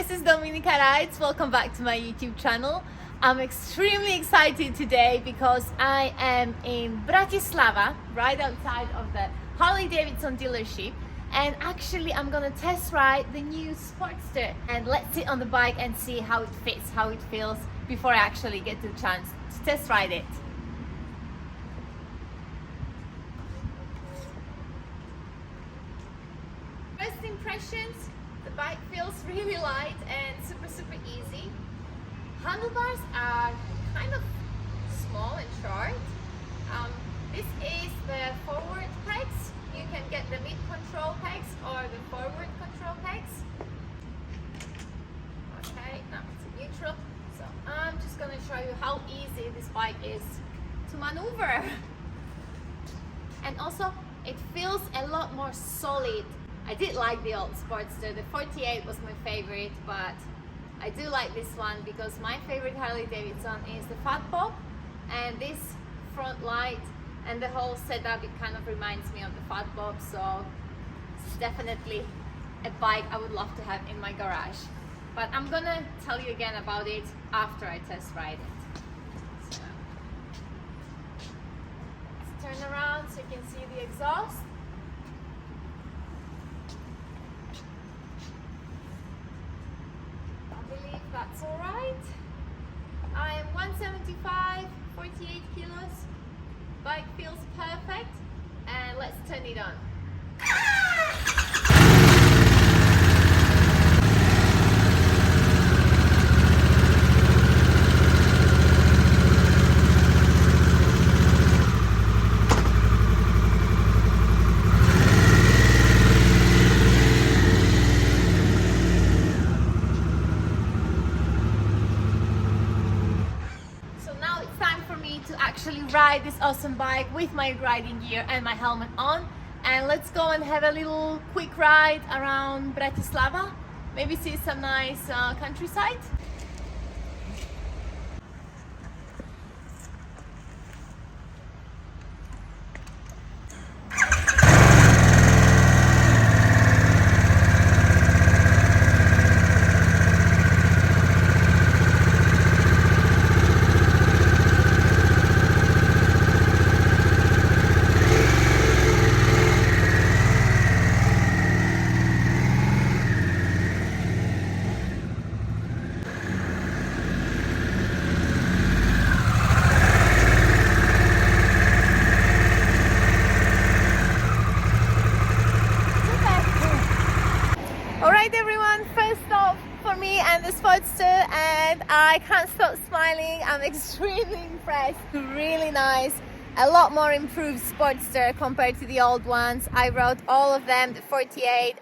this is Dominika Rides. Welcome back to my YouTube channel. I'm extremely excited today because I am in Bratislava, right outside of the Harley Davidson dealership, and actually I'm gonna test ride the new Sportster, and let's sit on the bike and see how it fits, how it feels before I actually get the chance to test ride it. First impressions, the bike feels really light and super easy. Handlebars are kind of small and short. This is the forward pegs. You can get the mid control pegs or the forward control pegs. Okay, now it's in neutral. So I'm just gonna show you how easy this bike is to maneuver. And also it feels a lot more solid. I did like the old Sportster. The 48 was my favorite, but I do like this one because my favorite Harley Davidson is the Fat Bob, and this front light and the whole setup, it kind of reminds me of the Fat Bob, so it's definitely a bike I would love to have in my garage. But I'm gonna tell you again about it after I test ride it. So, let's turn around so you can see the exhaust. That's all right. I am 175, 48 kilos. Bike feels perfect, and let's turn it on. To actually ride this awesome bike with my riding gear and my helmet on, and let's go and have a little quick ride around Bratislava, maybe see some nice countryside. Alright everyone, first stop for me and the Sportster, and I can't stop smiling. I'm extremely impressed. Really nice, a lot more improved Sportster compared to the old ones. I rode all of them, the 48,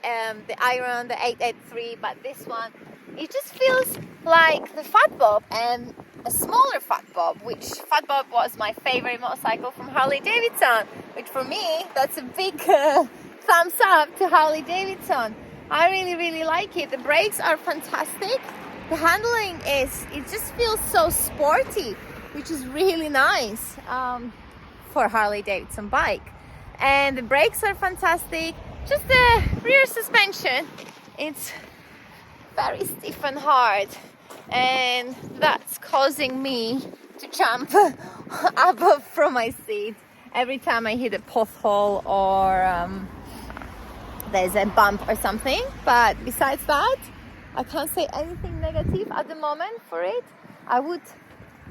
the Iron, the 883, but this one, it just feels like the Fat Bob and a smaller Fat Bob, which Fat Bob was my favorite motorcycle from Harley Davidson, which for me, that's a big thumbs up to Harley Davidson. I really like it. The brakes are fantastic. The handling it just feels so sporty, which is really nice for a Harley Davidson bike. And the brakes are fantastic. Just the rear suspension, it's very stiff and hard, and that's causing me to jump up from my seat every time I hit a pothole or there's a bump or something. But besides that, I can't say anything negative at the moment for it. I would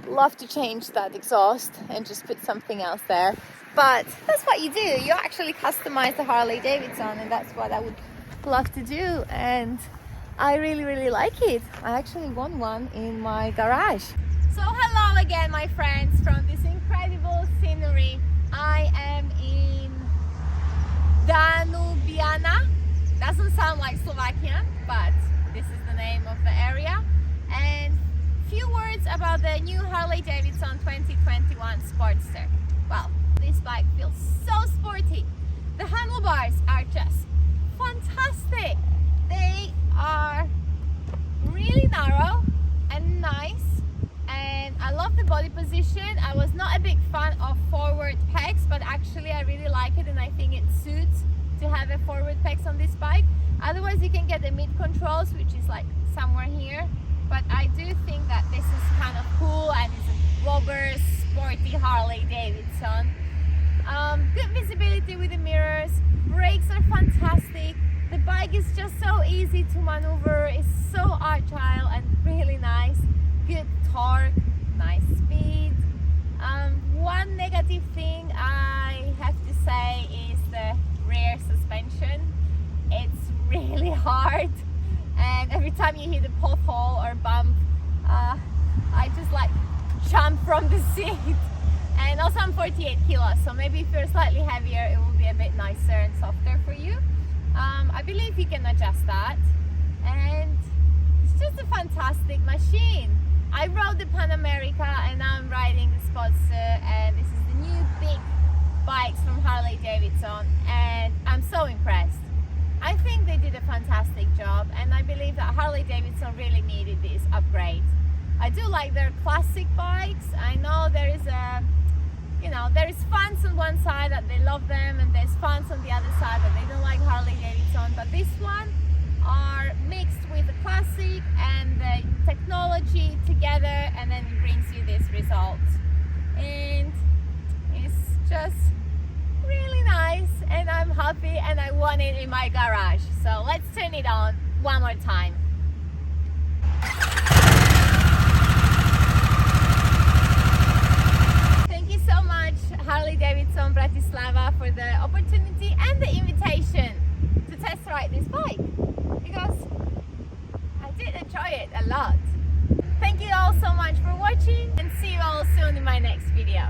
love to change that exhaust and just put something else there, but that's what you do. You actually customize the Harley Davidson, and that's what I would love to do, and I really like it. I actually want one in my garage. So hello again, my friends, from this incredible scenery. I am in Grnova. Doesn't sound like Slovakian, but this is the name of the area. And few words about the new Harley Davidson 2021 Sportster. Well, this bike feels so sporty. The handlebars are just fantastic. They are really narrow and nice, and I love the body position. I was not a big fan of forward pegs, but actually I really like it, and I think it suits to have a forward pegs on this bike. Otherwise you can get the mid controls, which is like somewhere here, but I do think that this is kind of cool, and it's a vlogger sporty Harley Davidson. Good visibility with the mirrors, brakes are fantastic, the bike is just so easy to maneuver, it's so agile and really nice, good torque, nice speed. One negative thing I have to say is the rear suspension. It's really hard, and every time you hit a pothole or bump, I just like jump from the seat. And also I'm 48 kilos, so maybe if you're slightly heavier it will be a bit nicer and softer for you. I believe you can adjust that, and it's just a fantastic machine. I rode the Pan America and now I'm riding the Sportster, and this is the new big bikes from Harley Davidson, and I'm so impressed. I think they did a fantastic job, and I believe that Harley Davidson really needed this upgrade. I do like their classic bikes. I know there is there is fans on one side that they love them, and there's fans on the other side that they don't like Harley Davidson, but this one are mixed with the classic and the technology together, and then it brings you this result, and it's just really nice, and I'm happy, and I want it in my garage. So let's turn it on one more time. Thank you so much, Harley Davidson Bratislava, for the opportunity and the invitation to test ride this bike, because I did enjoy it a lot. Thank you all so much for watching, and see you all soon in my next video.